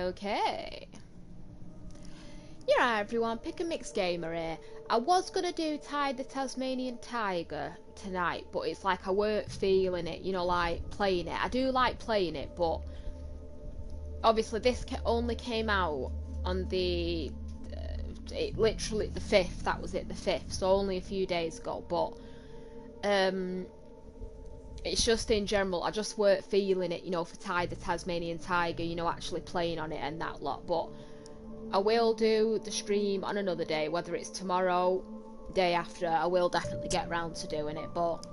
Okay. Yeah, right, everyone, PICK&MIX Gamer here. I was gonna do Tide the Tasmanian Tiger tonight, but it's like I weren't feeling it, you know, like playing it. I do like playing it, but obviously this only came out on the literally the 5th. That was it, the 5th, so only a few days ago. But it's just in general, I just weren't feeling it, you know, for Tide the Tasmanian Tiger, you know, actually playing on it and that lot. But I will do the stream on another day, whether it's tomorrow, day after. I will definitely get round to doing it, but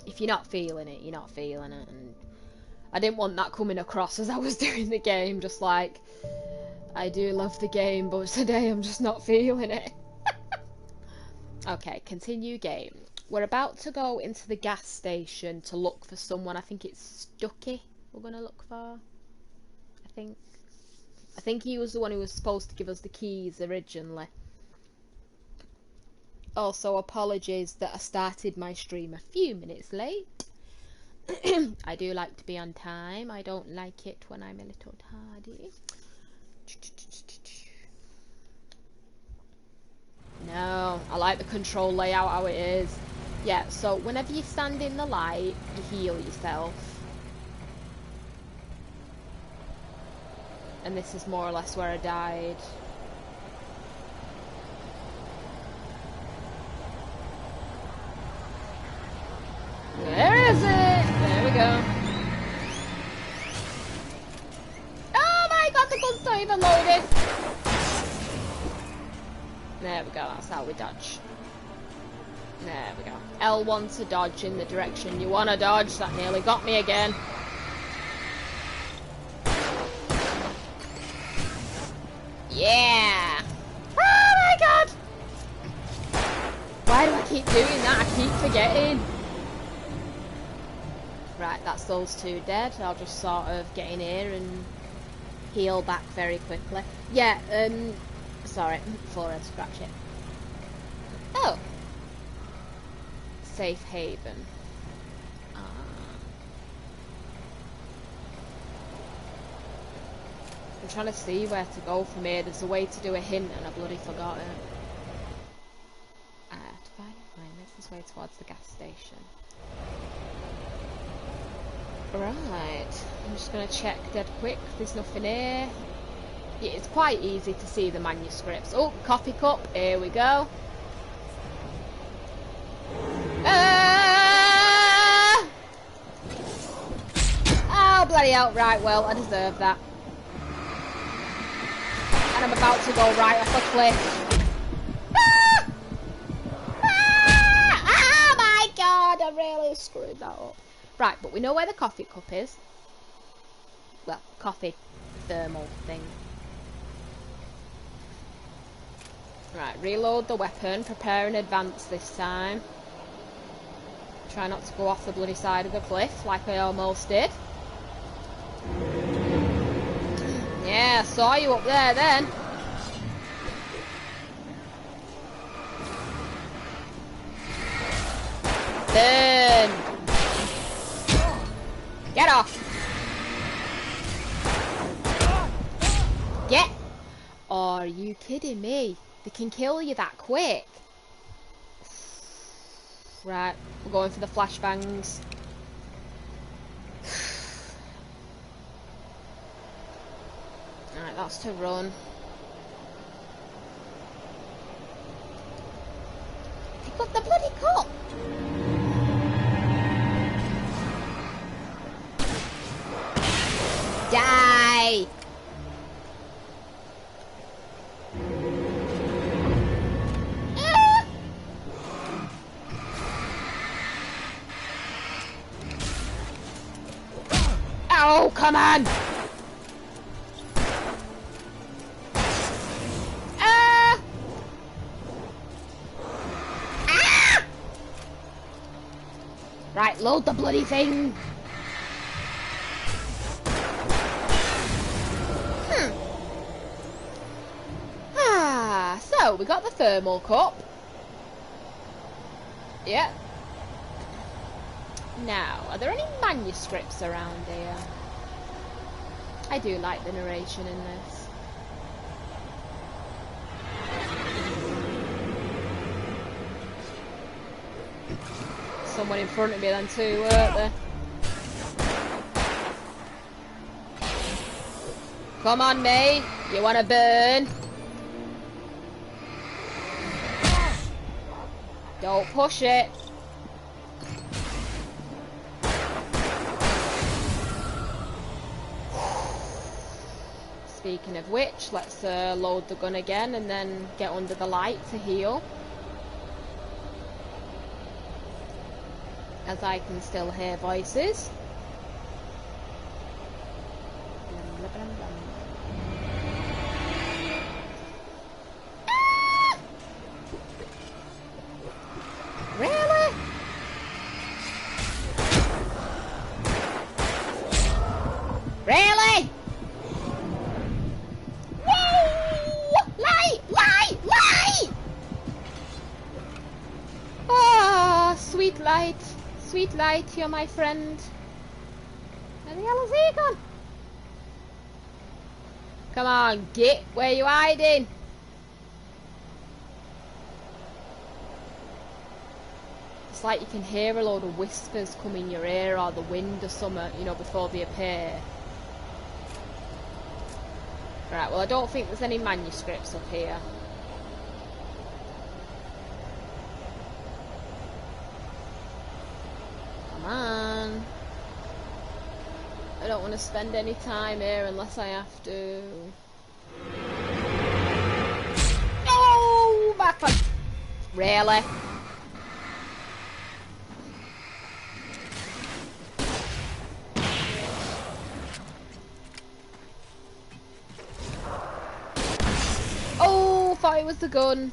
if you're not feeling it, you're not feeling it. And I didn't want that coming across as I was doing the game, just like, I do love the game, but today I'm just not feeling it. Okay, continue game. We're about to go into the gas station to look for someone. I think it's Stucky we're gonna look for. I think he was the one who was supposed to give us the keys originally. Also, apologies that I started my stream a few minutes late. I do like to be on time. I don't like it when I'm a little tardy. No, I like the control layout how it is. Yeah, so whenever you stand in the light, you heal yourself. And this is more or less where I died. Where is it? There we go. Oh my god, the gun's not even loaded. There we go, that's how we dodge. There we go. L1 to dodge in the direction you want to dodge. That nearly got me again. Yeah! Oh my god! Why do I keep doing that? I keep forgetting. Right, that's those two dead. I'll just sort of get in here and heal back very quickly. Yeah, sorry, forehead scratch it. Oh! Safe haven. I'm trying to see where to go from here. There's a way to do a hint and I bloody forgot it. To find makes this way towards the gas station. Right, I'm just going to check dead quick. There's nothing here. Yeah, it's quite easy to see the manuscripts. Oh, coffee cup. Here we go. Oh, bloody hell. Right, well, I deserve that. And I'm about to go right off a cliff. Ah! Ah! Oh my god, I really screwed that up. Right, but we know where the coffee cup is. Well, coffee thermal thing. Right, reload the weapon. Prepare in advance this time. Try not to go off the bloody side of the cliff like I almost did. Yeah, I saw you up there then. Burn! Get off! Get! Are you kidding me? They can kill you that quick. Right, we're going for the flashbangs. Alright, that's to run. Pick up the bloody cup! Die! Oh, come on! Right, load the bloody thing! So, we got the thermal cup. Yep. Now, are there any manuscripts around here? I do like the narration in this. Someone in front of me then too, weren't there? Come on, mate. You wanna burn? Don't push it. Speaking of which, let's load the gun again and then get under the light to heal. As I can still hear voices. Ah! Really? Really? Whoa! Light! Light! Light! Ah, sweet light. Sweet light, you're my friend. Where the hell is he gone? Come on, git. Where you hiding? It's like you can hear a load of whispers come in your ear or the wind or something, you know, before they appear. Right, well I don't think there's any manuscripts up here. Come on. I don't want to spend any time here unless I have to. Oh, back on. Really? Oh, thought it was the gun.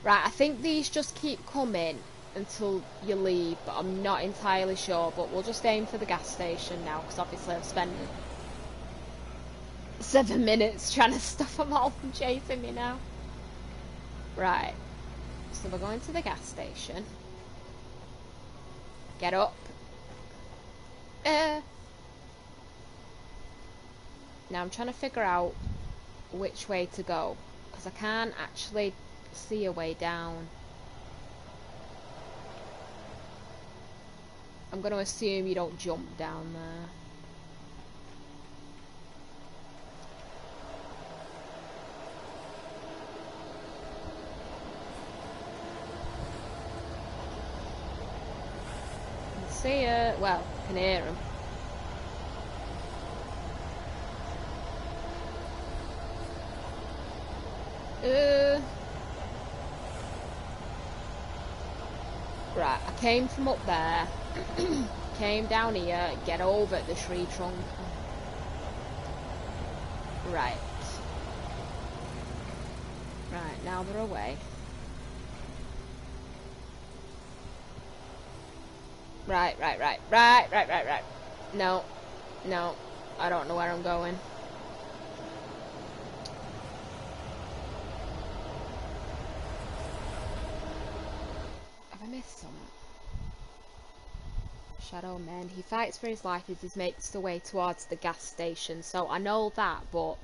Right, I think these just keep coming until you leave, but I'm not entirely sure. But we'll just aim for the gas station now, because obviously I've spent 7 minutes trying to stop them all from chasing me now. Right, so we're going to the gas station. Get up. Now I'm trying to figure out which way to go, because I can't actually see a way down. I'm going to assume you don't jump down there. I can see her. Well, I can hear him. Right, I came from up there. Came down here, get over the tree trunk. Right. Right, now they're away. Right. No, I don't know where I'm going. Have I missed something? Shadow Man. He fights for his life as he makes the way towards the gas station. So I know that, but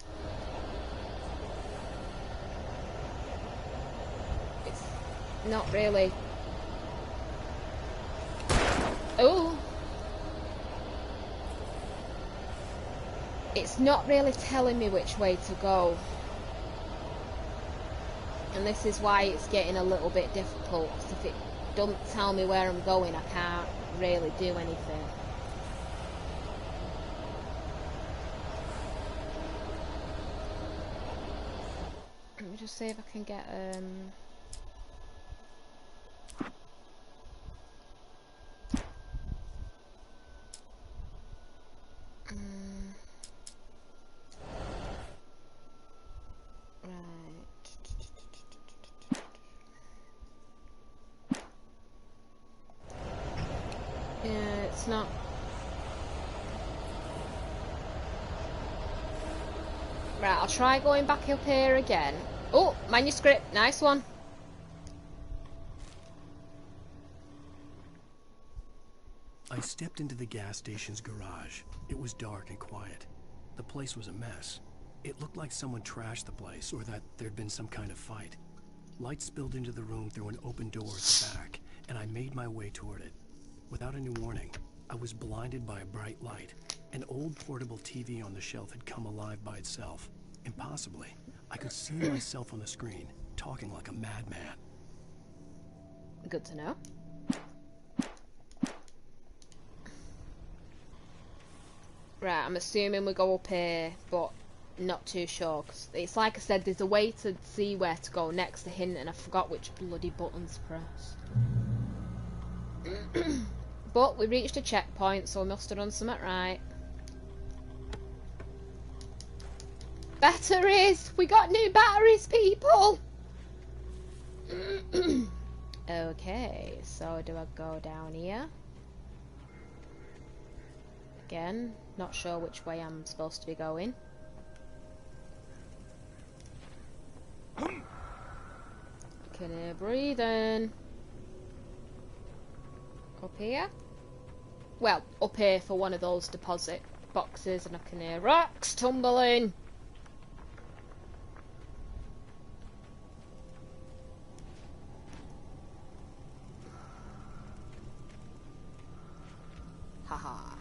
it's not really. Oh, it's not really telling me which way to go, and this is why it's getting a little bit difficult. Because if it doesn't tell me where I'm going, I can't really do anything. Let me just see if I can get it's not. Right, I'll try going back up here again. Oh, manuscript, nice one. I stepped into the gas station's garage. It was dark and quiet. The place was a mess. It looked like someone trashed the place, or that there'd been some kind of fight. Light spilled into the room through an open door at the back, and I made my way toward it. Without any warning, I was blinded by a bright light. An old portable TV on the shelf had come alive by itself. Impossibly, I could see myself on the screen, talking like a madman. Good to know. Right, I'm assuming we go up here, but not too sure. Cause it's like I said, there's a way to see where to go next to hint, and I forgot which bloody buttons pressed. But we reached a checkpoint, so we must have done something right. Batteries! We got new batteries, people! Okay, so do I go down here? Again, not sure which way I'm supposed to be going. Can I breathe in? Up here? Well, up here for one of those deposit boxes, and I can hear rocks tumbling. Haha.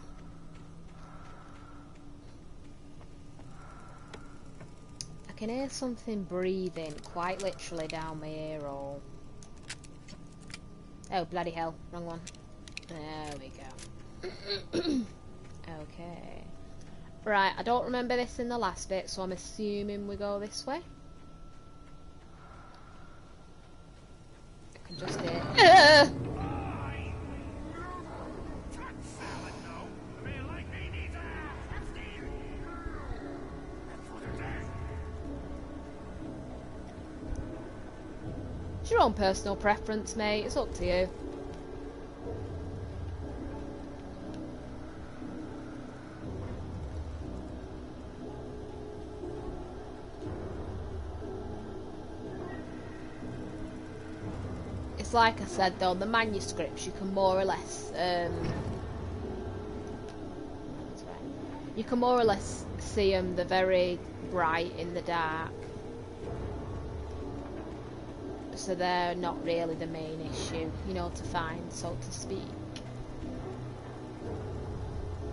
I can hear something breathing quite literally down my ear hole. Oh, bloody hell. Wrong one. There we go. Okay. Right, I don't remember this in the last bit, so I'm assuming we go this way. I can just hear... It's your own personal preference, mate. It's up to you. It's like I said though, the manuscripts you can more or less you can more or less see them. They're very bright in the dark, so they're not really the main issue, you know, to find, so to speak.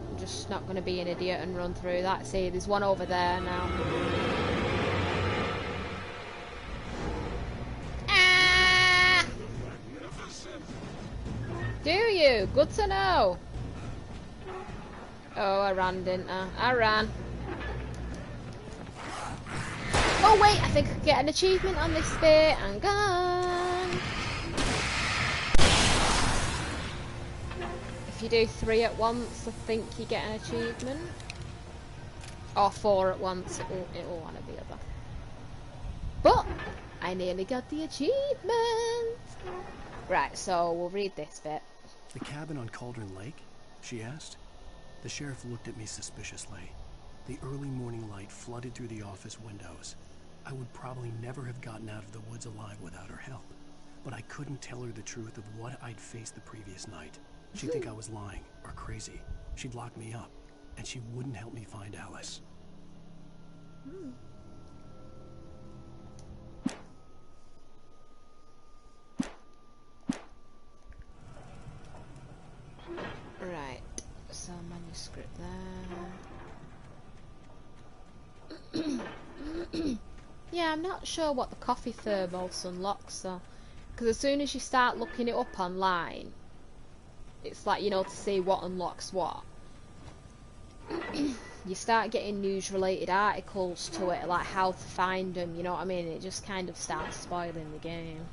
I'm just not going to be an idiot and run through that. See, there's one over there now. Ah! Do you? Good to know. Oh, I ran, didn't I? I ran. Oh wait, I think I can get an achievement on this bit. I'm gone. If you do 3 at once, I think you get an achievement. Or 4 at once, it will one or the other. But I nearly got the achievement. Right, so we'll read this bit. The cabin on Cauldron Lake? She asked. The sheriff looked at me suspiciously. The early morning light flooded through the office windows. I would probably never have gotten out of the woods alive without her help. But I couldn't tell her the truth of what I'd faced the previous night. She'd think I was lying or crazy. She'd lock me up, and she wouldn't help me find Alice. Right, so manuscript there. Yeah, I'm not sure what the coffee thermos unlocks though, because as soon as you start looking it up online, it's like, you know, to see what unlocks what. You start getting news related articles to it, like how to find them, you know what I mean? It just kind of starts spoiling the game.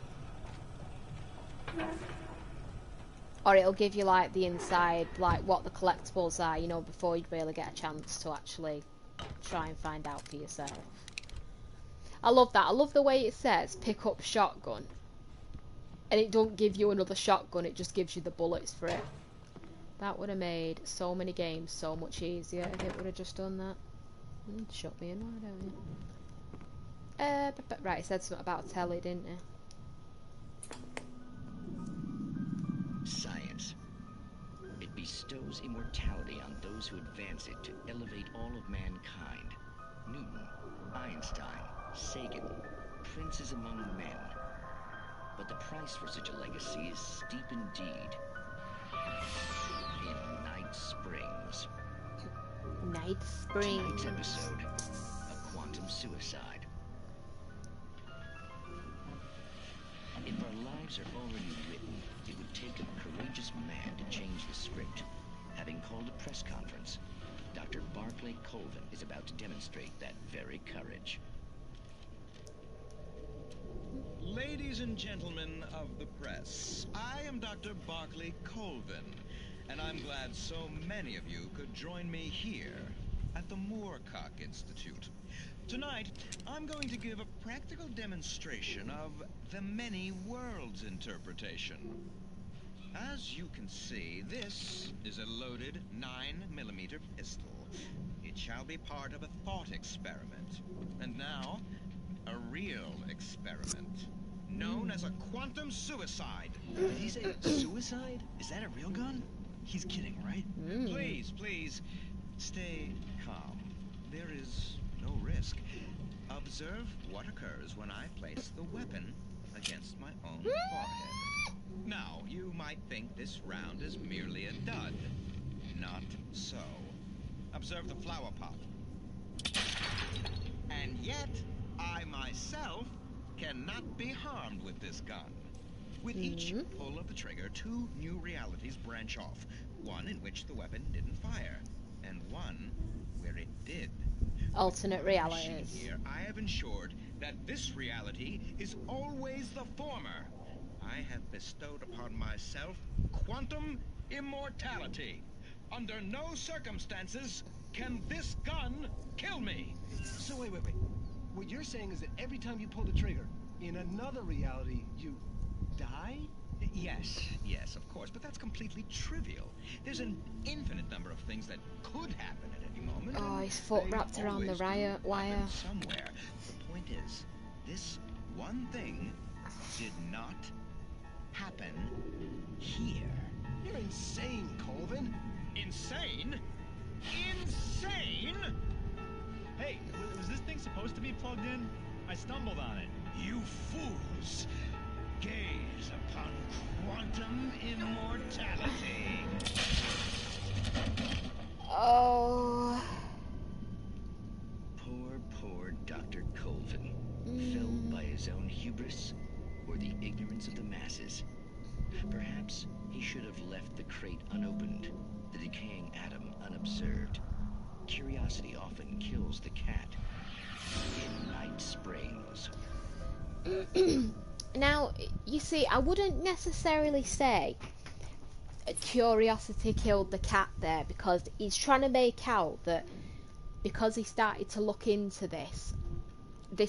Or it'll give you like the inside, like what the collectibles are, you know, before you'd really get a chance to actually try and find out for yourself. I love that. I love the way it says pick up shotgun, and it don't give you another shotgun, it just gives you the bullets for it. That would have made so many games so much easier if it would have just done that. Shut me in, why don't you? Right, it said something about telly, didn't it? Science. It be bestows immortality on those who advance it to elevate all of mankind. Newton, Einstein, Sagan, princes among men. But the price for such a legacy is steep indeed. In Night Springs. Night Tonight's Springs. episode, a quantum suicide. If our lives are already written, it would take a courageous man to change the script. Having called a press conference, Dr. Barclay Colvin is about to demonstrate that very courage. Ladies and gentlemen of the press, I am Dr. Barclay Colvin, and I'm glad so many of you could join me here at the Moorcock Institute. Tonight, I'm going to give a practical demonstration of the many worlds interpretation. As you can see, this is a loaded 9mm pistol. It shall be part of a thought experiment. And now, a real experiment, known as a quantum suicide. Did he say suicide? Is that a real gun? He's kidding, right? Please, stay calm. There is no risk. Observe what occurs when I place the weapon against my own forehead. Now, you might think this round is merely a dud. Not so. Observe the flower pot. And yet, I myself cannot be harmed with this gun. With each pull of the trigger, two new realities branch off. One in which the weapon didn't fire, and one where it did. Alternate realities. Here, I have ensured that this reality is always the former. I have bestowed upon myself quantum immortality. Under no circumstances can this gun kill me. So wait. What you're saying is that every time you pull the trigger, in another reality, you die? Yes, of course, but that's completely trivial. There's an infinite number of things that could happen at any moment. Oh, his foot They wrapped around the always do wire. happen somewhere. The point is, this one thing did not happen here. You're insane, Colvin. Insane? Insane? Hey, was this thing supposed to be plugged in? I stumbled on it. You fools! Gaze upon quantum immortality. Oh. Poor Dr. Colvin. Felled by his own hubris or the ignorance of the masses. Perhaps he should have left the crate unopened, the decaying atom unobserved. Curiosity often kills the cat. In Night Springs. Now, you see, I wouldn't necessarily say curiosity killed the cat there, because he's trying to make out that because he started to look into this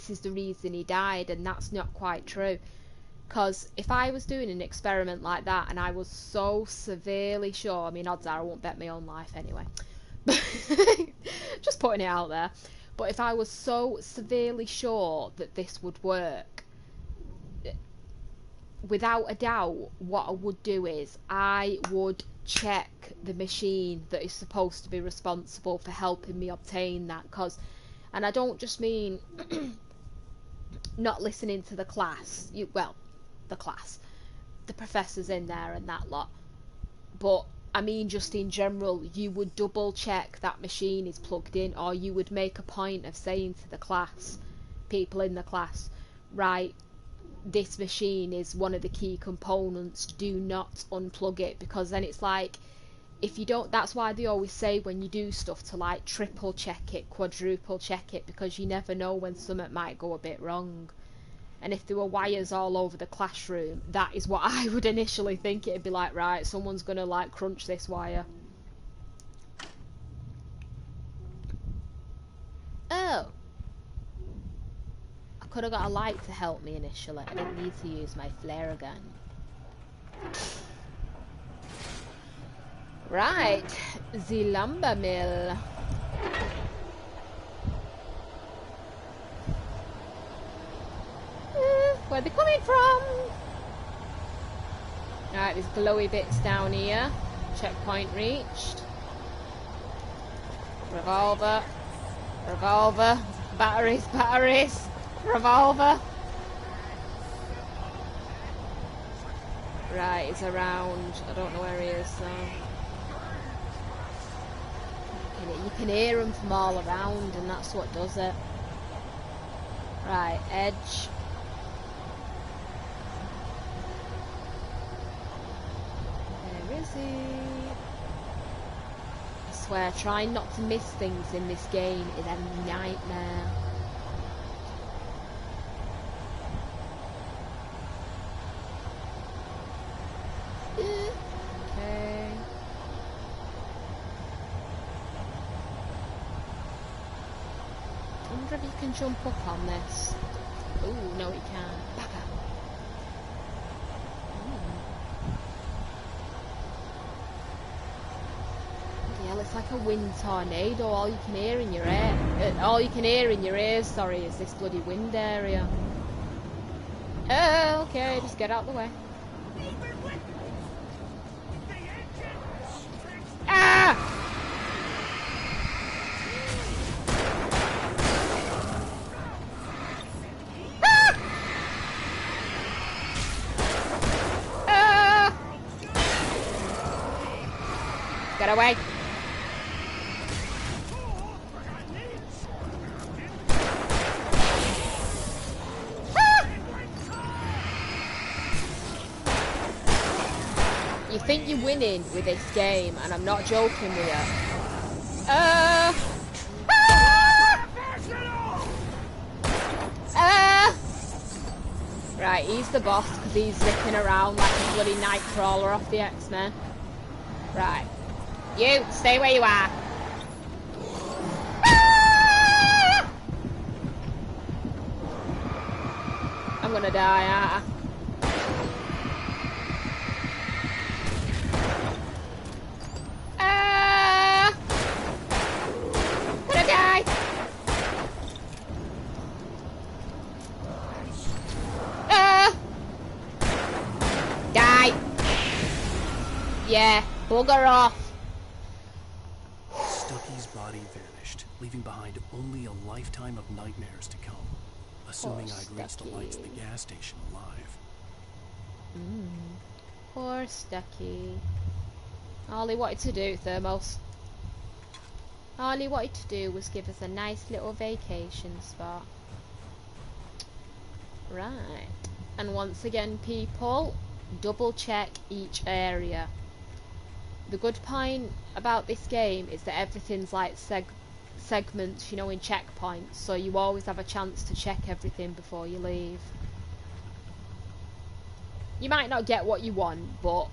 is the reason he died, and that's not quite true. Because if I was doing an experiment like that and I was so severely sure, I mean, odds are I won't bet my own life anyway, just putting it out there, but if I was so severely sure that this would work, without a doubt, what I would do is I would check the machine that is supposed to be responsible for helping me obtain that. And I don't just mean not listening to the class, the professors in there and that lot, but I mean just in general, you would double check that machine is plugged in, or you would make a point of saying to the class, people in the class, right, this machine is one of the key components, do not unplug it, because then it's like, if you don't, that's why they always say when you do stuff to like triple check it, quadruple check it, because you never know when something might go a bit wrong. And if there were wires all over the classroom, that is what I would initially think. It'd be like, right, someone's gonna like crunch this wire. Oh, I could have got a light to help me initially. I didn't need to use my flare gun. Right, the lumber mill. Where are they coming from? Alright, there's glowy bits down here. Checkpoint reached. Revolver. Revolver. Batteries, batteries. Revolver. Right, he's around. I don't know where he is though. You can hear him from all around, and that's what does it. Right, edge. Where is he? I swear, trying not to miss things in this game is a nightmare. Okay. I wonder if you can jump up on this. Ooh, no he can't. Back up. Yeah, it's like a wind tornado. All you can hear in your ears, sorry, is this bloody wind area. Oh, okay, just get out of the way. Ah! Get away! You think you're winning with this game, and I'm not joking with you. Right, he's the boss because he's zipping around like a bloody nightcrawler off the X-Men. Right. You, stay where you are. I'm gonna die, aren't I? Gonna die. Die. Yeah, bugger off. Stucky's body vanished, leaving behind only a lifetime of nightmares to come, assuming I'd reached the lights of the gas station alive. Poor Stucky. All he wanted to do, Thermos. All he wanted to do was give us a nice little vacation spot. Right. And once again, people, double check each area. The good point about this game is that everything's like segments, you know, in checkpoints, so you always have a chance to check everything before you leave. You might not get what you want, but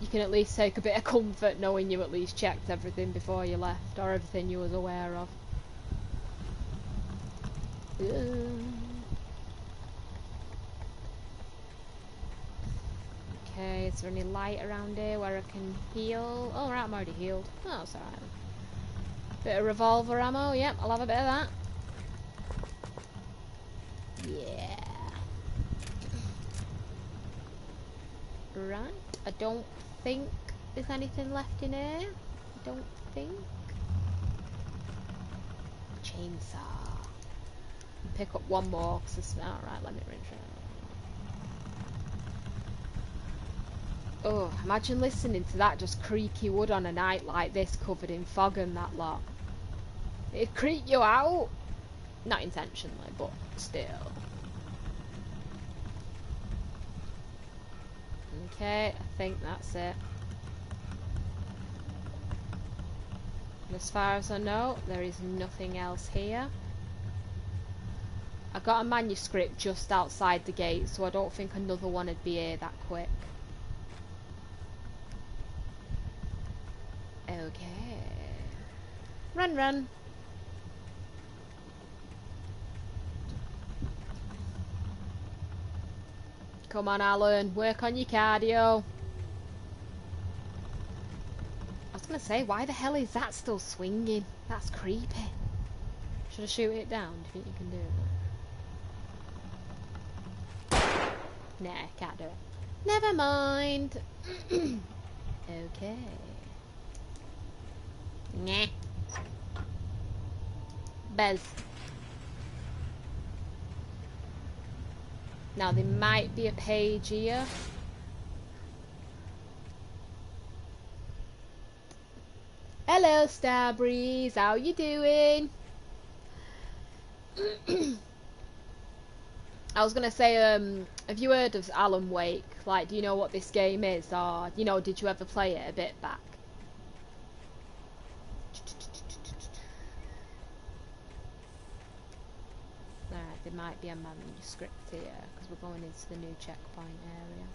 you can at least take a bit of comfort knowing you at least checked everything before you left, or everything you was aware of. Okay, is there any light around here where I can heal? Oh right, I'm already healed. Oh, it's alright. Bit of revolver ammo, yep, I'll have a bit of that. Yeah. Right, I don't think there's anything left in here. I don't think. Chainsaw. Pick up one more, cause alright, let me rinse it. Oh, imagine listening to that just creaky wood on a night like this covered in fog and that lot. It'd creep you out. Not intentionally, but still. Okay, I think that's it. And as far as I know, there is nothing else here. I got a manuscript just outside the gate, so I don't think another one would be here that quick. Okay. Run, run. Come on, Alan. Work on your cardio. I was going to say, why the hell is that still swinging? That's creepy. Should I shoot it down? Do you think you can do it? Nah, can't do it. Never mind. Okay. Nah. Bez. Now there might be a page here. Hello, Starbreeze. How you doing? I was gonna say, have you heard of Alan Wake? Like, do you know what this game is, or you know, did you ever play it a bit back? Alright, there might be a manuscript here because we're going into the new checkpoint area.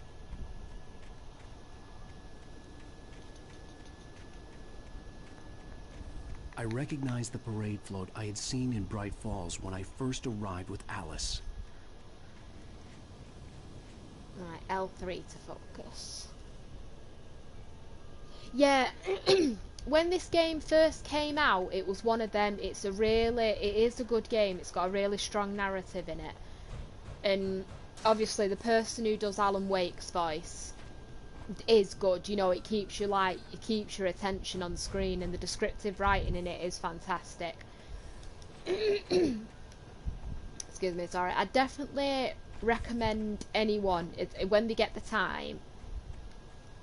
I recognized the parade float I had seen in Bright Falls when I first arrived with Alice. Right, L3 to focus. Yeah, when this game first came out, it was one of them. It is a good game. It's got a really strong narrative in it. And obviously the person who does Alan Wake's voice is good. You know, it keeps your attention on the screen, and the descriptive writing in it is fantastic. Excuse me, sorry. I definitely recommend anyone, when they get the time,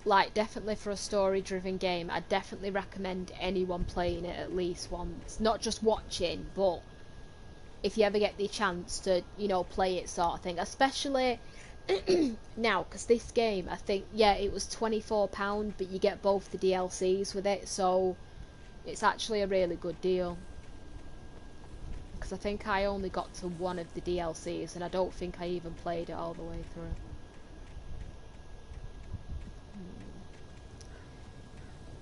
like, definitely for a story driven game, I definitely recommend anyone playing it at least once. Not just watching, but if you ever get the chance to, you know, play it, sort of thing. Especially now, because this game, I think, yeah, it was £24, but you get both the DLCs with it, so it's actually a really good deal. Because I think I only got to one of the DLCs, and I don't think I even played it all the way through.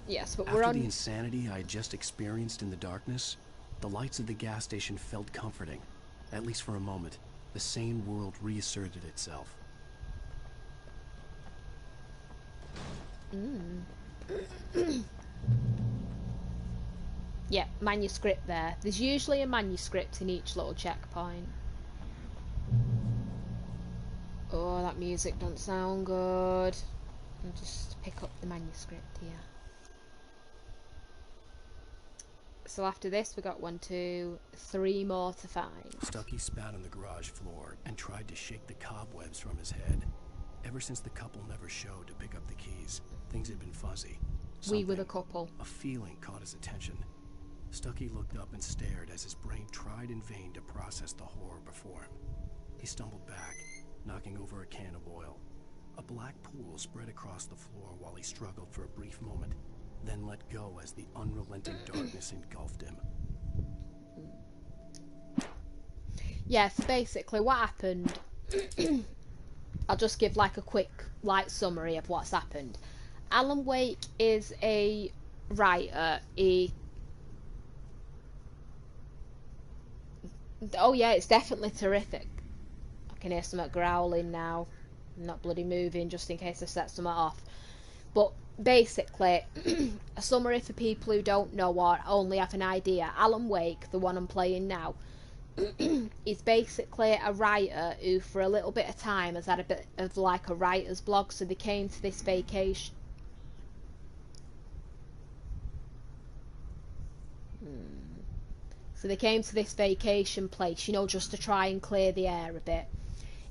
Yes, but we're on... After the insanity I had just experienced in the darkness, the lights of the gas station felt comforting. At least for a moment, the sane world reasserted itself. Yeah, manuscript there. There's usually a manuscript in each little checkpoint. Oh, that music don't sound good. I'll just pick up the manuscript here. So after this, we got 1, 2, 3 more to find. Stucky spat on the garage floor and tried to shake the cobwebs from his head. Ever since the couple never showed to pick up the keys, things had been fuzzy. We were the couple. A feeling caught his attention. Stucky looked up and stared as his brain tried in vain to process the horror before him. He stumbled back, knocking over a can of oil. A black pool spread across the floor while he struggled for a brief moment, then let go as the unrelenting darkness engulfed him. Yes, basically what happened... I'll just give like a quick light summary of what's happened. Alan Wake is a writer. Oh yeah, it's definitely terrific. I can hear something growling now. I'm not bloody moving just in case I set something off. But basically, a summary for people who don't know or only have an idea. Alan Wake, the one I'm playing now, is basically a writer who for a little bit of time has had a bit of like a writer's block. So they came to this vacation. So they came to this vacation place, you know, just to try and clear the air a bit.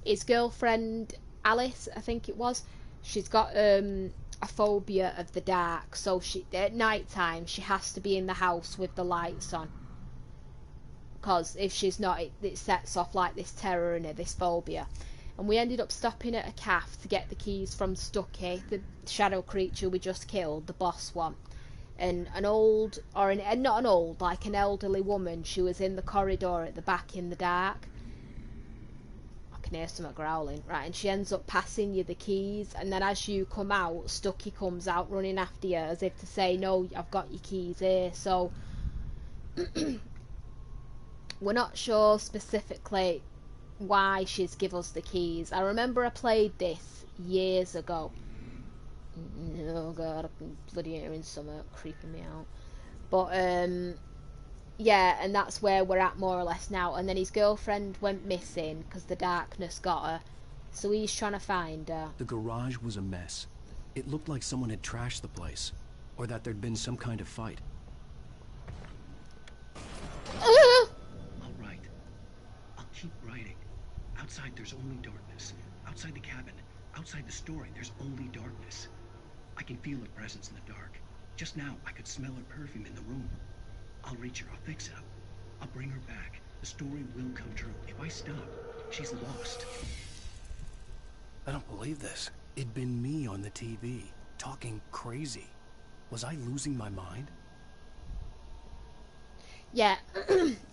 His girlfriend, Alice, I think it was, she's got a phobia of the dark. So she, at night time, she has to be in the house with the lights on. Because if she's not, it sets off like this terror in her, this phobia. And we ended up stopping at a cafe to get the keys from Stucky, the shadow creature we just killed, the boss one. And an old, or not an old, like an elderly woman, she was in the corridor at the back in the dark. I can hear something growling. Right, and she ends up passing you the keys, and then as you come out, Stucky comes out running after you as if to say, no, I've got your keys here. So we're not sure specifically why she's give us the keys. I remember I played this years ago. Oh god, I'm bloody hearing something creeping me out. But yeah, and that's where we're at more or less now. And then his girlfriend went missing because the darkness got her, so he's trying to find her. The garage was a mess. It looked like someone had trashed the place, or that there'd been some kind of fight. All right. I'll keep writing. Outside, there's only darkness. Outside the cabin, outside the story, there's only darkness. I can feel her presence in the dark. Just now, I could smell her perfume in the room. I'll reach her. I'll fix it up. I'll bring her back. The story will come true. If I stop, she's lost. I don't believe this. It'd been me on the TV, talking crazy. Was I losing my mind? Yeah.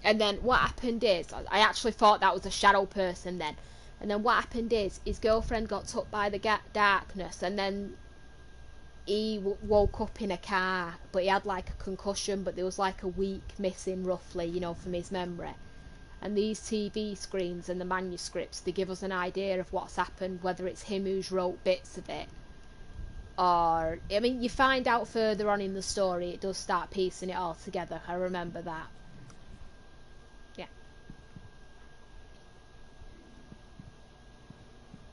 And then what happened is, I actually thought that was a shadow person then. And then what happened is, his girlfriend got took by the darkness, and then he woke up in a car, but he had like a concussion, but there was like a week missing roughly, you know, from his memory. And these TV screens and the manuscripts, they give us an idea of what's happened, whether it's him who's wrote bits of it, or, I mean, you find out further on in the story, it does start piecing it all together. I remember that. Yeah.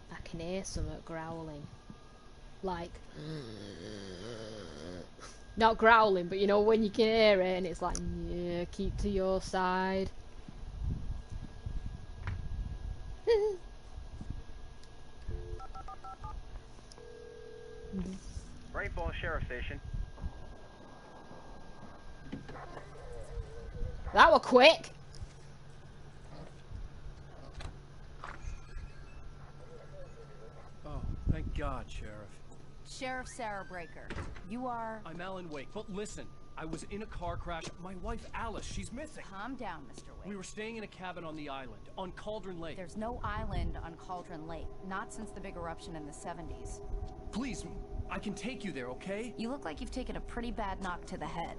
I can hear something growling. Like, not growling, but you know when you can hear it and it's like, yeah, keep to your side. Rainfall Sheriff Station. That were quick. Oh, thank God, Sheriff. Sheriff Sarah Breaker. You are... I'm Alan Wake, but listen, I was in a car crash. My wife, Alice, she's missing. Calm down, Mr. Wake. We were staying in a cabin on the island, on Cauldron Lake. There's no island on Cauldron Lake, not since the big eruption in the 70s. Please, I can take you there, okay? You look like you've taken a pretty bad knock to the head.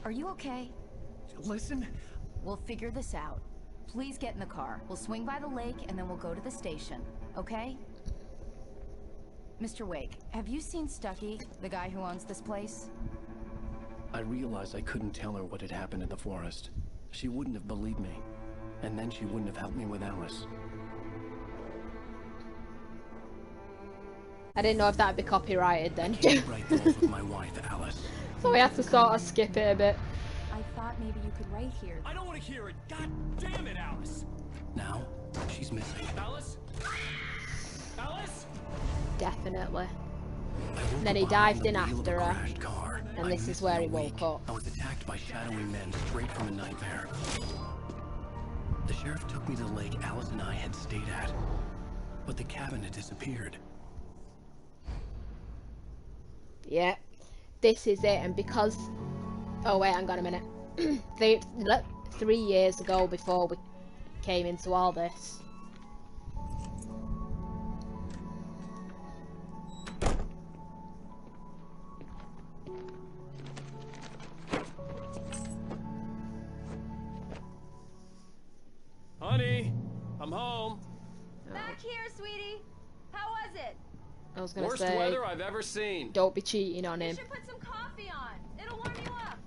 Are you okay? Listen. We'll figure this out. Please get in the car. We'll swing by the lake and then we'll go to the station, okay? Mr. Wake, have you seen Stucky, the guy who owns this place? I realized I couldn't tell her what had happened in the forest. She wouldn't have believed me. And then she wouldn't have helped me with Alice. I didn't know if that'd be copyrighted then. I can't write those with my wife, Alice. So we had to sort of skip it a bit. I thought maybe you could write here. I don't want to hear it. God damn it, Alice. Now, she's missing. Alice? Alice? Definitely. And then he dived in after her. Car. And this is where he woke up. I was attacked by shadowy men straight from a nightmare. The sheriff took me to the lake Alice and I had stayed at. But the cabin had disappeared. Yeah. This is it, and because... Oh wait, hang on a minute. 3 years ago, before we came into all this. Honey, I'm home. Back here, sweetie. How was it? I was gonna Worst say, weather I've ever seen. don't be cheating on him. You should put some coffee on. It'll warm you up.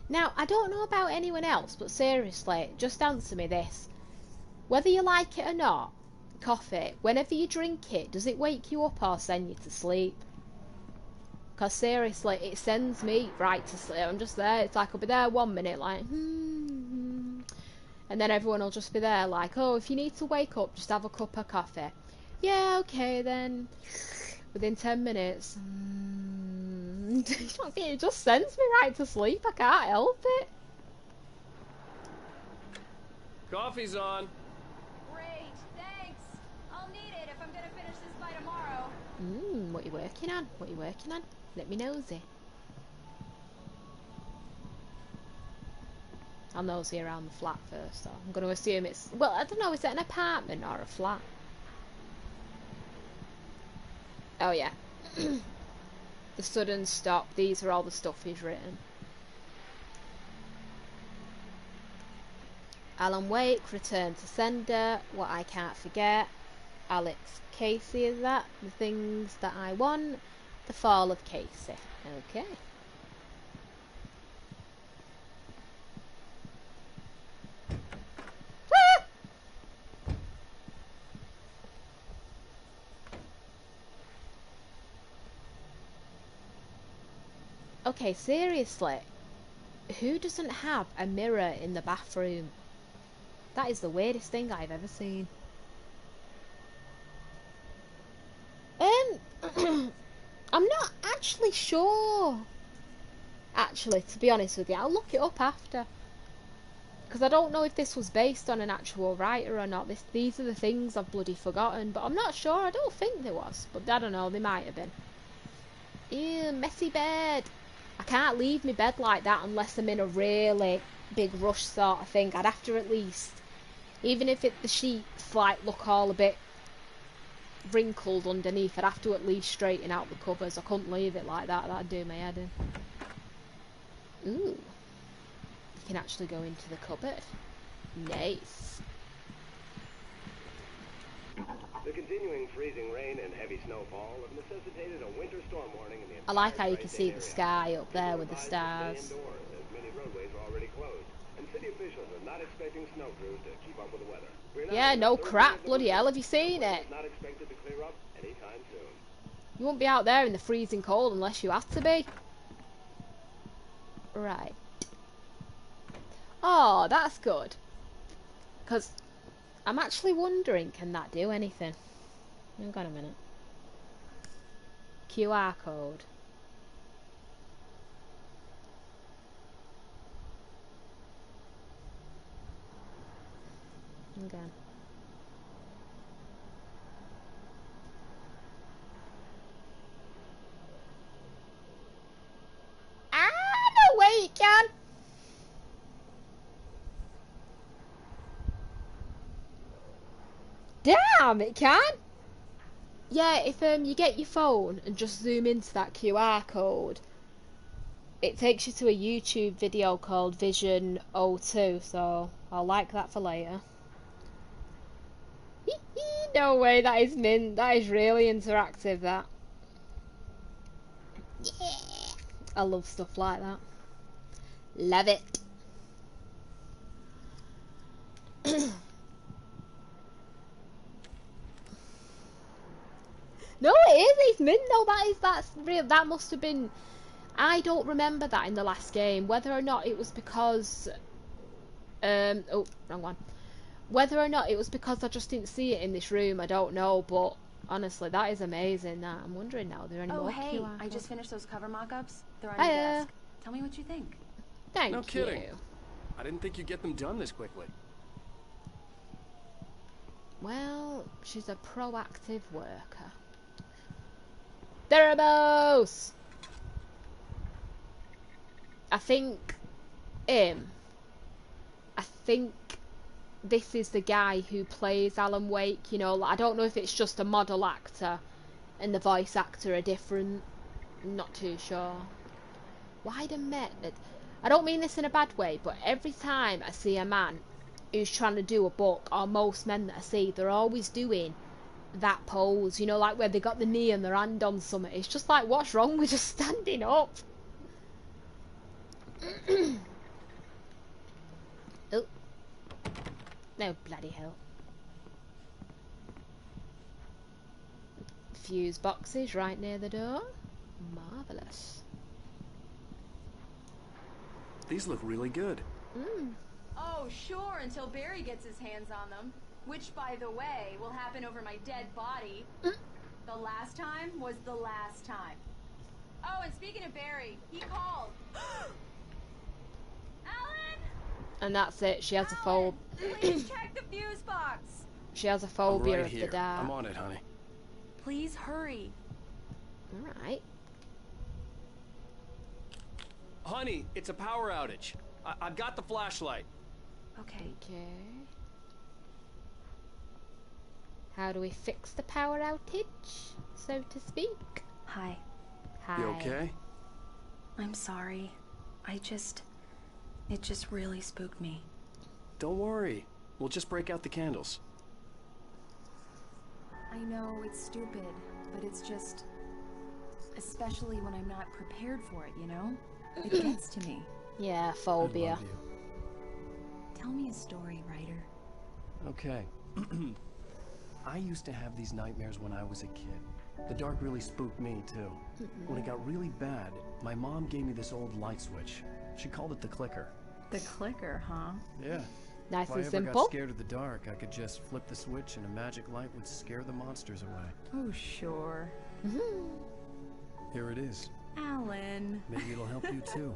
Now, I don't know about anyone else, but seriously, just answer me this. Whether you like it or not, coffee, whenever you drink it, does it wake you up or send you to sleep? Because seriously, it sends me right to sleep. I'm just there. It's like I'll be there 1 minute, like, and then everyone will just be there, like, oh, if you need to wake up, just have a cup of coffee. Yeah, okay then. Within 10 minutes. It just sends me right to sleep. I can't help it. Coffee's on. Great, thanks. I'll need it if I'm gonna finish this by tomorrow. What you working on? What you working on? Let me nosy. I'll nosy around the flat first, though. I'm going to assume it's... Well, I don't know, is it an apartment or a flat? Oh, yeah. The sudden stop. These are all the stuff he's written. Alan Wake, Return to Sender, What I Can't Forget, Alex Casey is that, The Things That I Want, The Fall of Casey. Okay. Okay, seriously. Who doesn't have a mirror in the bathroom? That is the weirdest thing I've ever seen. I'm not actually sure. Actually, to be honest with you, I'll look it up after. Because I don't know if this was based on an actual writer or not. These are the things I've bloody forgotten. But I'm not sure. I don't think there was. But I don't know. They might have been. Ew, messy bed. I can't leave my bed like that unless I'm in a really big rush sort of thing. I'd have to at least, even if the sheets like look all a bit wrinkled underneath, I'd have to at least straighten out the covers. I couldn't leave it like that. That'd do my head in. Ooh. You can actually go into the cupboard. Nice. The continuing freezing rain and heavy snowfall have necessitated a winter storm warning in the I like how you entire can see tri-state the area. sky up there People with the advised to stay stars. indoors, as many roadways are already closed, and city officials are not expecting snow crews to keep up with the weather. We're now Yeah, in the no third day crap, of the bloody winter. hell, have you seen The weather it? is not expected to clear up anytime soon. You won't be out there in the freezing cold unless you have to be. Right. Oh, that's good. Because I'm actually wondering, can that do anything? Hang on a minute. QR code. Hang on. Ah, no way it can! Damn, it can! Yeah, if you get your phone and just zoom into that QR code, it takes you to a YouTube video called Vision 02, so I'll like that for later. No way, that is mint. That is really interactive, that. Yeah. I love stuff like that. Love it. No, it is. It's mint though. That's real. That must have been. I don't remember that in the last game. Whether or not it was because. Oh, wrong one. Whether or not it was because I just didn't see it in this room, I don't know. But honestly, that is amazing. That I'm wondering now. Are there any Oh, more hey, QR I codes? just finished those cover mock-ups. They're on your Hiya. desk. Tell me what you think. Thank No you. kidding. I didn't think you'd get them done this quickly. Well, she's a proactive worker. Deribos! I think this is the guy who plays Alan Wake, you know, like, I don't know if it's just a model actor and the voice actor are different. I'm not too sure. Why the method? I don't mean this in a bad way, but every time I see a man who's trying to do a book, or most men that I see, they're always doing that pose, you know, like where they got the knee and their hand on something. It's just like, what's wrong with just standing up? Oh. No, bloody hell. Fuse boxes right near the door. Marvellous. These look really good. Oh, sure, until Barry gets his hands on them. Which, by the way, will happen over my dead body. The last time was the last time. Oh, and speaking of Barry, he called. Alan! And that's it. She has a phobia. Please check the fuse box. She has a I'm phobia right of here. the dark. I'm on it, honey. Please hurry. Alright. Honey, it's a power outage. I've got the flashlight. Okay. Okay. How do we fix the power outage, so to speak? Hi. Hi. You okay? I'm sorry. It just really spooked me. Don't worry. We'll just break out the candles. I know it's stupid, but it's just... especially when I'm not prepared for it, you know? It gets to me. Yeah, I phobia. love you. Tell me a story, writer. Okay. I used to have these nightmares when I was a kid. The dark really spooked me, too. When it got really bad, my mom gave me this old light switch. She called it the clicker. The clicker, huh? Yeah. Nice If and I ever simple. got scared of the dark, I could just flip the switch and a magic light would scare the monsters away. Oh, sure. Here it is. Alan. Maybe it'll help you, too.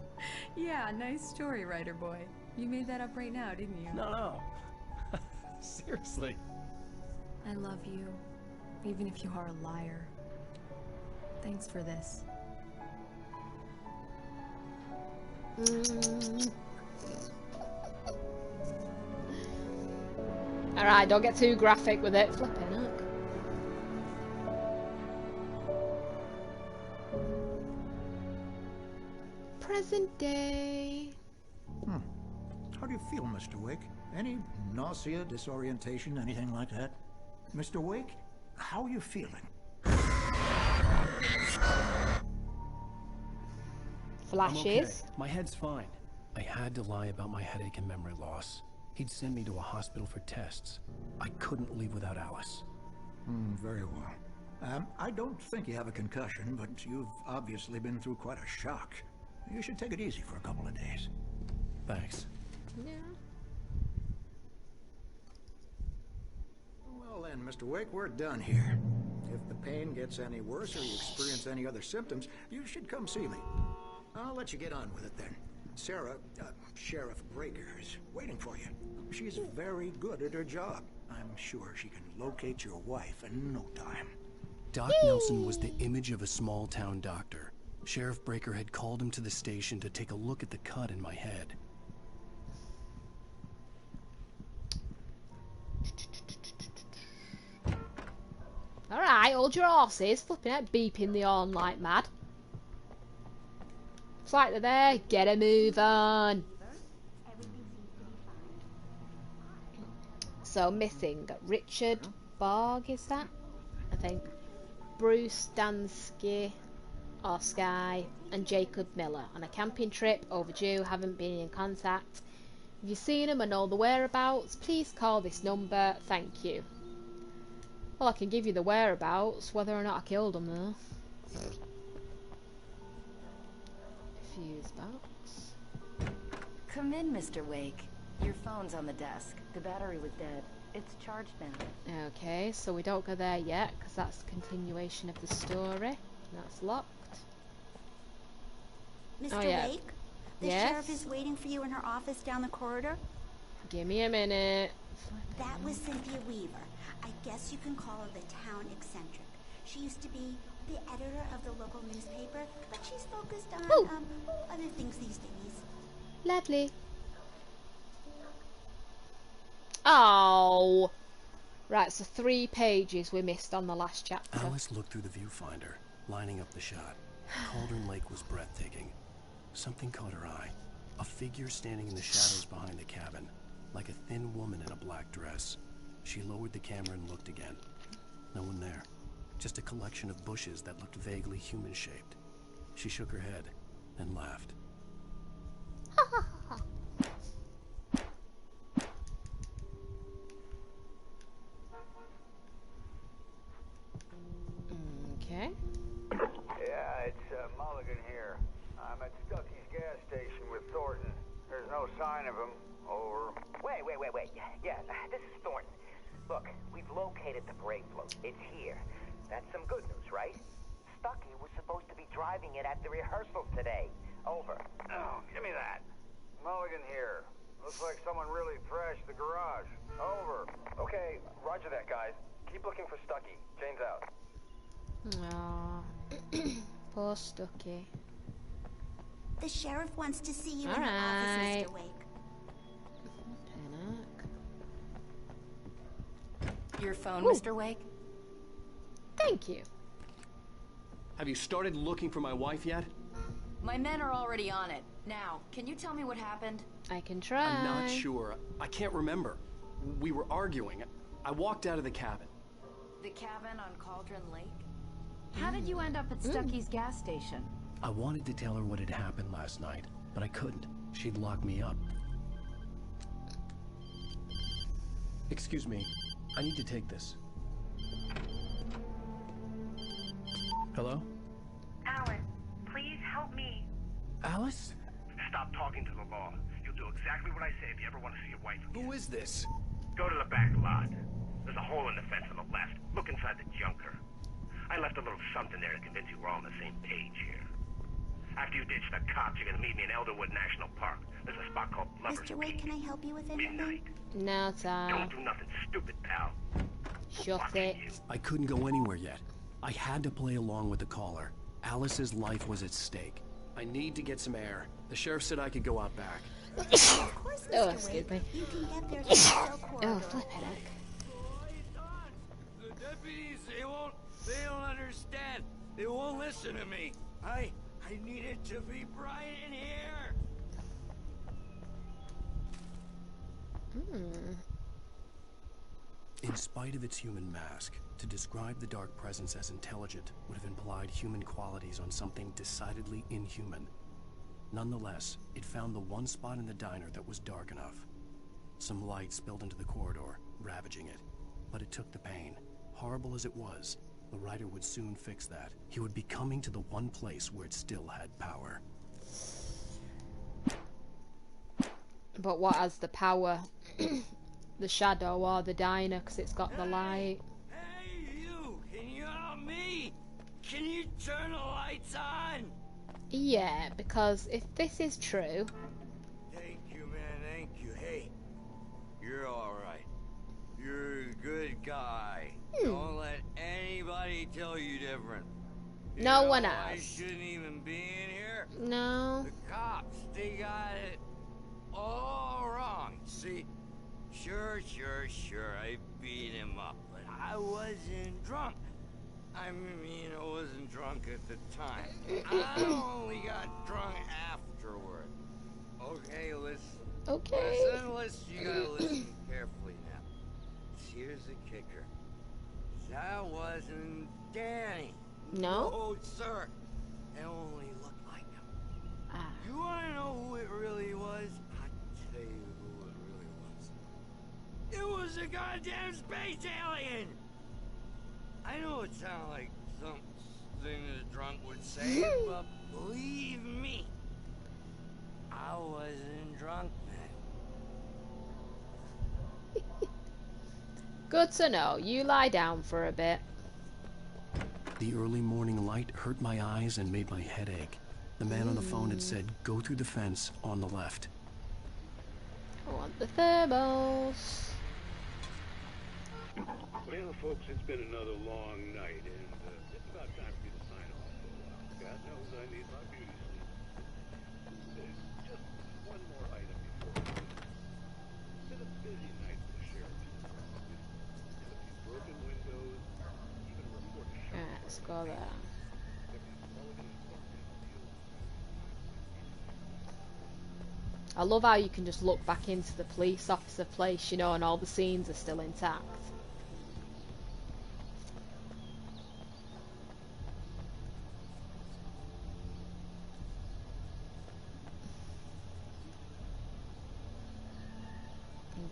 Yeah, nice story, writer boy. You made that up right now, didn't you? No. Seriously. I love you, even if you are a liar. Thanks for this. Alright, don't get too graphic with it. Flipping heck. Present day. How do you feel, Mr. Wake? Any nausea, disorientation, anything like that? Mr. Wake, how are you feeling? Flashes. I'm okay. My head's fine. I had to lie about my headache and memory loss. He'd send me to a hospital for tests. I couldn't leave without Alice. Very well. I don't think you have a concussion, but you've obviously been through quite a shock. You should take it easy for a couple of days. Thanks. Yeah. Well then, Mr. Wake, we're done here. If the pain gets any worse or you experience any other symptoms, you should come see me. I'll let you get on with it then. Sarah, Sheriff Breaker, is waiting for you. She's very good at her job. I'm sure she can locate your wife in no time. Doc Nelson was the image of a small-town doctor. Sheriff Breaker had called him to the station to take a look at the cut in my head. Alright, hold your horses. Flipping out, beeping the horn like mad. It's like they're there. Get a move on. So, missing Richard Bogg, is that? I think. Bruce Dansky, or Sky, and Jacob Miller on a camping trip, overdue, haven't been in contact. If you've seen them and know the whereabouts, please call this number. Thank you. Well, I can give you the whereabouts, whether or not I killed them though. Fuse box. Come in, Mr. Wake. Your phone's on the desk. The battery was dead. It's charged now. Okay, so we don't go there yet, because that's the continuation of the story. That's locked. Mr. Oh, yeah. Wake? The Yes? sheriff is waiting for you in her office down the corridor. Give me a minute. That was Cynthia Weaver. I guess you can call her the town eccentric. She used to be the editor of the local newspaper, but she's focused on, other things these days. Lovely. Oh. Right, so 3 pages we missed on the last chapter. Alice looked through the viewfinder, lining up the shot. Cauldron Lake was breathtaking. Something caught her eye. A figure standing in the shadows behind the cabin, like a thin woman in a black dress. She lowered the camera and looked again. No one there. Just a collection of bushes that looked vaguely human-shaped. She shook her head and laughed. Okay. Yeah, it's Mulligan here. I'm at Stucky's gas station with Thornton. There's no sign of him. Over. Wait. Yeah, this is Thornton. Look, we've located the brake float. It's here. That's some good news, right? Stucky was supposed to be driving it at the rehearsal today. Over. Oh, give me that. Mulligan here. Looks like someone really trashed the garage. Over. Okay, roger that, guys. Keep looking for Stucky. Jane's out. Aww. Poor Stucky. The sheriff wants to see you in All her right. office, Mr. Wake. Your phone, Ooh. Mr. Wake? Thank you. Have you started looking for my wife yet? My men are already on it. Now, can you tell me what happened? I can try. I'm not sure. I can't remember. We were arguing. I walked out of the cabin. The cabin on Cauldron Lake? How did you end up at Stucky's gas station? I wanted to tell her what had happened last night, but I couldn't. She'd lock me up. Excuse me. I need to take this. Hello? Alan, please help me. Alice? Stop talking to the law. You'll do exactly what I say if you ever want to see your wife again. Who is this? Go to the back lot. There's a hole in the fence on the left. Look inside the junker. I left a little something there to convince you we're all on the same page here. After you ditch the cops, you're gonna meet me in Elderwood National Park. There's a spot called Lover's Mr. Wake, Peak. can I help you with anything? Midnight. No, Tom. Don't do nothing stupid, pal. Shut it. I couldn't go anywhere yet. I had to play along with the caller. Alice's life was at stake. I need to get some air. The sheriff said I could go out back. Of course, Oh, Mr. excuse me. Wake. You can get there through the cell corridor. Oh, flip it. The deputies, they don't understand. They won't listen to me. I need it to be bright in here. In spite of its human mask, to describe the dark presence as intelligent would have implied human qualities on something decidedly inhuman. Nonetheless, it found the one spot in the diner that was dark enough. Some light spilled into the corridor, ravaging it. But it took the pain. Horrible as it was, the writer would soon fix that. He would be coming to the one place where it still had power. But what has the power? The shadow or the diner, because it's got the light. Hey, you! Can you help me? Can you turn the lights on? Yeah, because if this is true... Thank you, man, thank you. Hey, you're alright. You're a good guy. Don't let anybody tell you different. No You one know, else. I shouldn't even be in here. No. The cops, they got it all wrong. See, sure, I beat him up, but I wasn't drunk. I mean, I wasn't drunk at the time. I only got drunk afterward. Okay, listen. Okay. Listen, you gotta listen carefully now. Here's the kicker. That wasn't Danny. No? No, sir. It only looked like him. Ah. You wanna know who it really was? I'll tell you who it really was. It was a goddamn space alien! I know it sounds like something a drunk would say, but believe me, I wasn't drunk then. Good to know. You lie down for a bit. The early morning light hurt my eyes and made my head ache. The man on the phone had said, go through the fence on the left. I want the thermals. Well, folks, it's been another long night, and it's about time for you to sign off for a while. God knows I need my beauty sleep. There's just one more item before we finish. It's been a busy night for the sheriff. With a few broken windows, even a report of shot. Alright, let's go there. I love how you can just look back into the police officer place, you know, and all the scenes are still intact.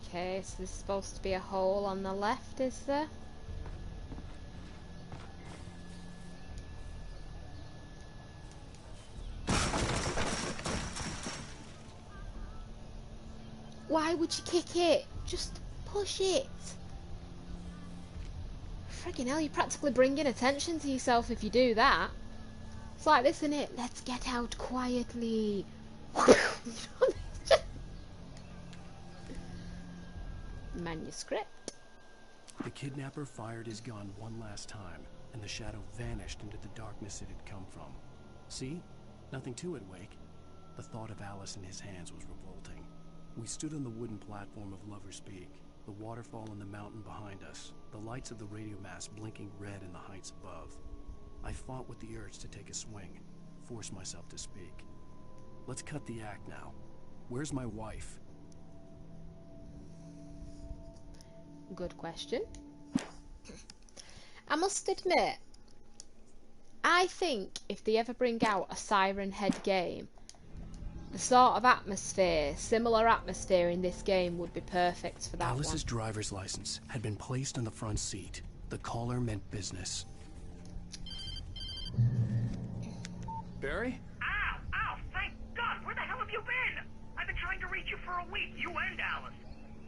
Okay, so there's supposed to be a hole on the left, is there? Why would you kick it? Just push it. Friggin' hell, you're practically bringing attention to yourself if you do that. It's like this, isn't it? Let's get out quietly. Manuscript. The kidnapper fired his gun one last time, and the shadow vanished into the darkness it had come from. See? Nothing to it, Wake. The thought of Alice in his hands was revolting. We stood on the wooden platform of Lover's Peak, the waterfall in the mountain behind us, the lights of the radio mast blinking red in the heights above. I fought with the urge to take a swing, force myself to speak. Let's cut the act now. Where's my wife? Good question. I must admit, I think if they ever bring out a Siren Head game, the sort of atmosphere, similar atmosphere in this game would be perfect for that Alice's one. driver's license had been placed on the front seat. The caller meant business. Barry? Ow! Ow! Thank God! Where the hell have you been? I've been trying to reach you for a week, you and Alice.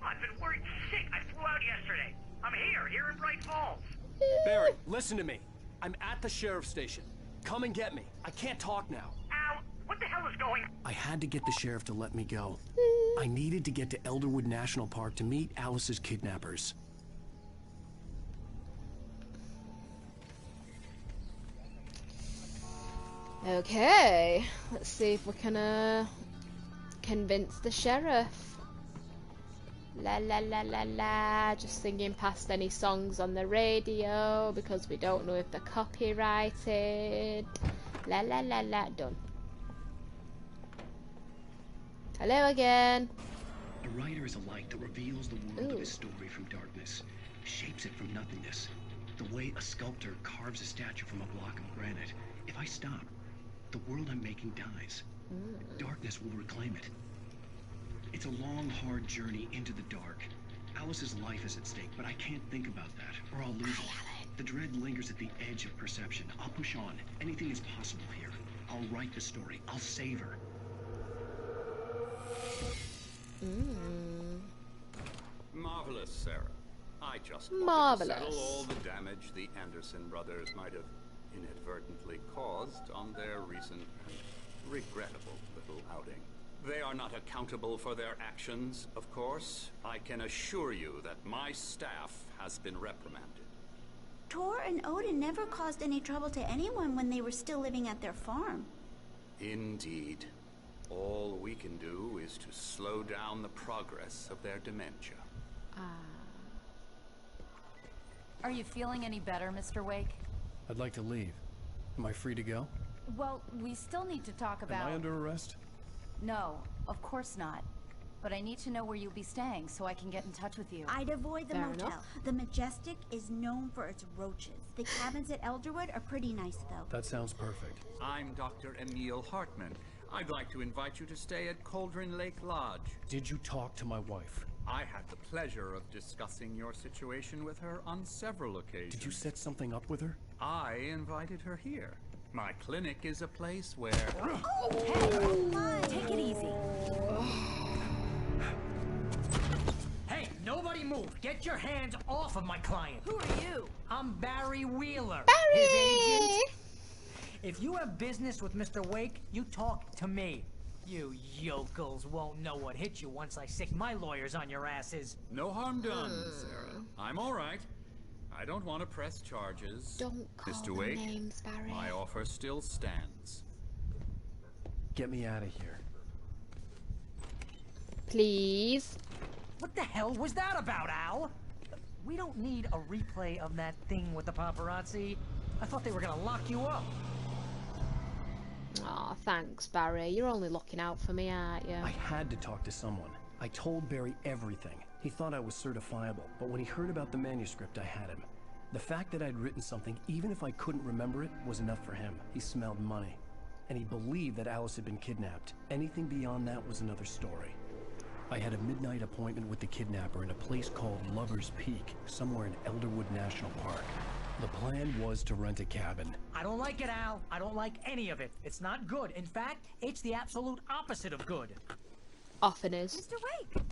I've been worried sick. I flew out yesterday. I'm here in Bright Falls. Barry, listen to me. I'm at the sheriff's station. Come and get me. I can't talk now. Ow! What the hell is going on? I had to get the sheriff to let me go. I needed to get to Elderwood National Park to meet Alice's kidnappers. Okay, let's see if we can convince the sheriff. La la la la la, just singing past any songs on the radio because we don't know if they're copyrighted. La la la la, done. Hello again. A writer is a light that reveals the world of his story from darkness, shapes it from nothingness. The way a sculptor carves a statue from a block of granite. If I stop, the world I'm making dies. Darkness will reclaim it. It's a long, hard journey into the dark. Alice's life is at stake, but I can't think about that, or I'll lose it. The dread lingers at the edge of perception. I'll push on. Anything is possible here. I'll write the story. I'll save her. Marvelous, Sarah. I just Marvelous. wanted to settle all the damage the Anderson brothers might have inadvertently caused on their recent and regrettable little outing. They are not accountable for their actions, of course. I can assure you that my staff has been reprimanded. Tor and Odin never caused any trouble to anyone when they were still living at their farm. Indeed. All we can do is to slow down the progress of their dementia. Are you feeling any better, Mr. Wake? I'd like to leave. Am I free to go? Well, we still need to talk about... Am I under arrest? No, of course not. But I need to know where you'll be staying so I can get in touch with you. I'd avoid the Fair motel. enough. The Majestic is known for its roaches. The cabins at Elderwood are pretty nice, though. That sounds perfect. I'm Dr. Emil Hartman. I'd like to invite you to stay at Cauldron Lake Lodge. Did you talk to my wife? I had the pleasure of discussing your situation with her on several occasions. Did you set something up with her? I invited her here. My clinic is a place where... Hey, take it easy. Hey, nobody move. Get your hands off of my client. Who are you? I'm Barry Wheeler, Barry! his agent. If you have business with Mr. Wake, you talk to me. You yokels won't know what hit you once I sick my lawyers on your asses. No harm done, Sarah. I'm all right. I don't want to press charges. Don't call Mr. them Wake, names, Barry. my offer still stands. Get me out of here. Please. What the hell was that about, Al? We don't need a replay of that thing with the paparazzi. I thought they were gonna lock you up. Aw, thanks, Barry. You're only looking out for me, aren't you? I had to talk to someone. I told Barry everything. He thought I was certifiable, but when he heard about the manuscript, I had him. The fact that I'd written something, even if I couldn't remember it, was enough for him. He smelled money. And he believed that Alice had been kidnapped. Anything beyond that was another story. I had a midnight appointment with the kidnapper in a place called Lover's Peak, somewhere in Elderwood National Park. The plan was to rent a cabin. I don't like it, Al. I don't like any of it. It's not good. In fact, it's the absolute opposite of good. Often is. Mr. Wake!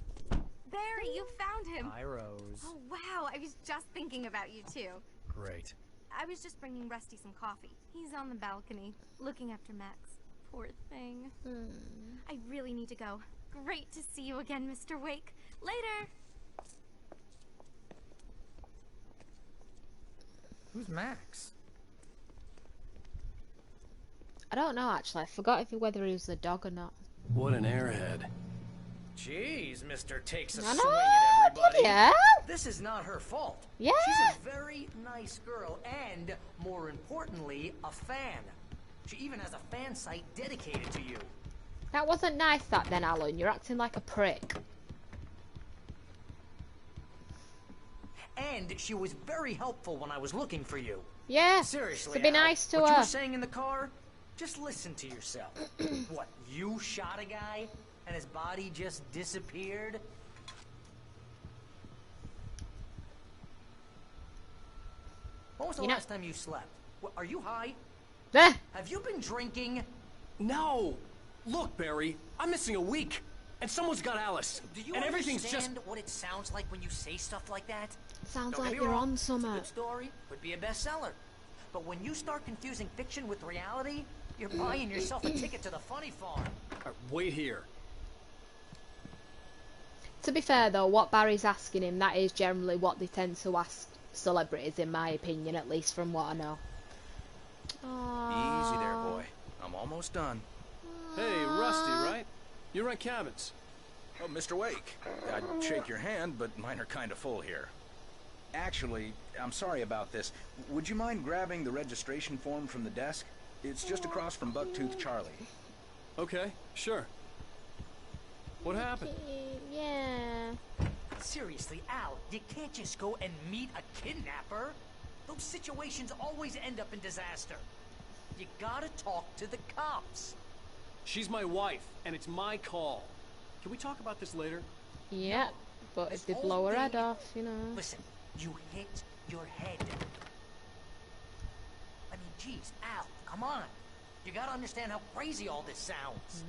Barry, you found him! Hi, Rose. Oh, wow. I was just thinking about you, too. Great. I was just bringing Rusty some coffee. He's on the balcony, looking after Max. Poor thing. I really need to go. Great to see you again, Mr. Wake. Later! Who's Max? I don't know, actually. I forgot whether he was a dog or not. What an airhead. Jeez, Mr. Takes a I swing know, at everybody. bloody hell. This is not her fault. Yeah. She's a very nice girl and, more importantly, a fan. She even has a fan site dedicated to you. That wasn't nice, that then, Alan. You're acting like a prick. And she was very helpful when I was looking for you. Yeah. Seriously, So be Al, nice to what you her. were saying in the car, just listen to yourself. What, you shot a guy and his body just disappeared? When was the last time you slept? Are you high? Have you been drinking? No! Look, Barry, I'm missing a week, and someone's got Alice. Do you and everything's understand what it sounds like when you say stuff like that? Sounds Don't like get me you're wrong, on it's a summer. good story, could be a bestseller. But when you start confusing fiction with reality, you're buying yourself a ticket to the funny farm. Wait here. To be fair though, what Barry's asking him, that is generally what they tend to ask celebrities, in my opinion, at least from what I know. Easy there, boy. I'm almost done. Hey, Rusty, right? You rent cabins. Oh, Mr. Wake. I'd shake your hand, but mine are kind of full here. Actually, I'm sorry about this. Would you mind grabbing the registration form from the desk? It's just across from Bucktooth Charlie. Okay, sure. What happened? Yeah. Seriously, Al, you can't just go and meet a kidnapper. Those situations always end up in disaster. You gotta talk to the cops. She's my wife, and it's my call. Can we talk about this later? Yeah, but if they blow her head off, you know. Listen, you hit your head. I mean, geez, Al, come on. You gotta understand how crazy all this sounds.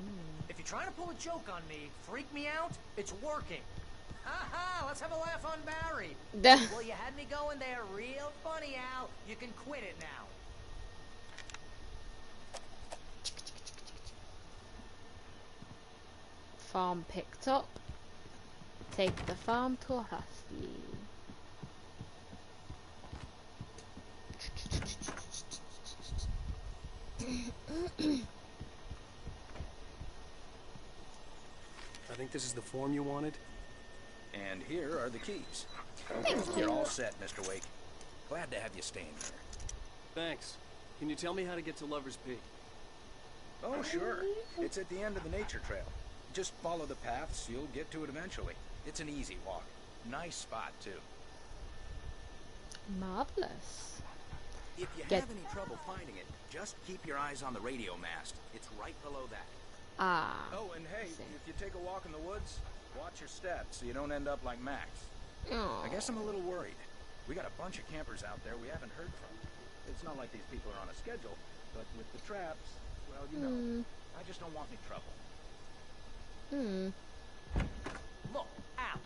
If you're trying to pull a joke on me, freak me out, it's working. Ha! Let's have a laugh on Barry. Well, you had me going there real funny, Al. You can quit it now. Farm picked up. Take the farm to Rusty. I think this is the form you wanted. And here are the keys. Thank You're you. all set, Mr. Wake. Glad to have you staying here. Thanks. Can you tell me how to get to Lover's Peak? Oh, sure. It's at the end of the nature trail. Just follow the paths, you'll get to it eventually. It's an easy walk. Nice spot, too. Marvelous. If you have any trouble finding it, just keep your eyes on the radio mast. It's right below that. Ah. Oh, and hey, if you take a walk in the woods, watch your steps so you don't end up like Max. Oh. I guess I'm a little worried. We got a bunch of campers out there we haven't heard from. It's not like these people are on a schedule, but with the traps, well, you know, I just don't want any trouble. Look, Al,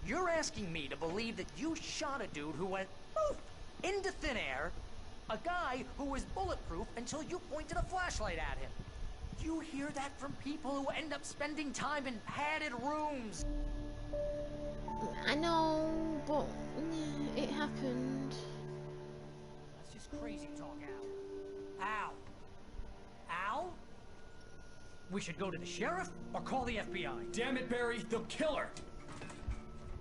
you're asking me to believe that you shot a dude who went poof into thin air, a guy who was bulletproof until you pointed a flashlight at him. You hear that from people who end up spending time in padded rooms. I know, but it happened. That's just crazy talk, Al. Al? We should go to the sheriff or call the FBI. Damn it, Barry, they'll kill her!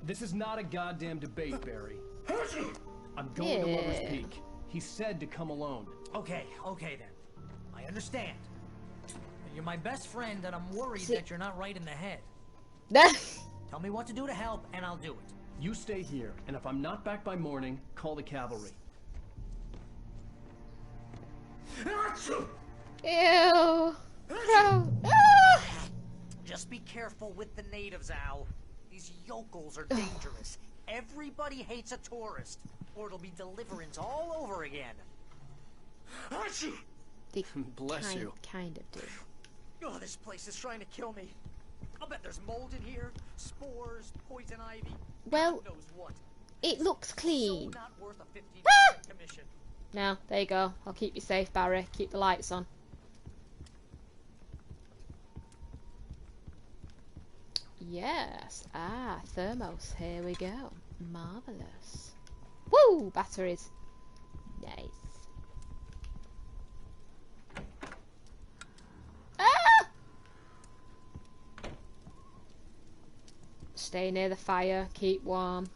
This is not a goddamn debate, Barry. I'm going to Lover's Peak. He said to come alone. Okay then. I understand. You're my best friend, and I'm worried that you're not right in the head. Tell me what to do to help, and I'll do it. You stay here, and if I'm not back by morning, call the cavalry. Ew. Bro. Ah! Just be careful with the natives, Al. These yokels are dangerous. Everybody hates a tourist, or it'll be deliverance all over again. They Bless you. Kind of do. Oh, this place is trying to kill me. I'll bet there's mold in here, spores, poison ivy. Well, God knows what. it looks clean. So not worth a 15% commission. Now, there you go. I'll keep you safe, Barry. Keep the lights on. Yes. Ah, thermos. Here we go. Marvellous. Woo! Batteries. Nice. Ah! Stay near the fire. Keep warm.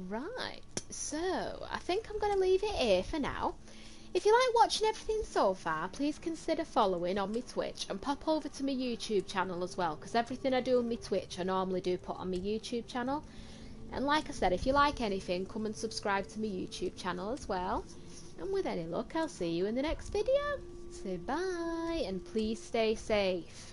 Right. So, I think I'm going to leave it here for now. If you like watching everything so far, please consider following on my Twitch and pop over to my YouTube channel as well, because everything I do on my Twitch I normally do put on my YouTube channel. And like I said, if you like anything, come and subscribe to my YouTube channel as well. And with any luck, I'll see you in the next video. So bye, and please stay safe.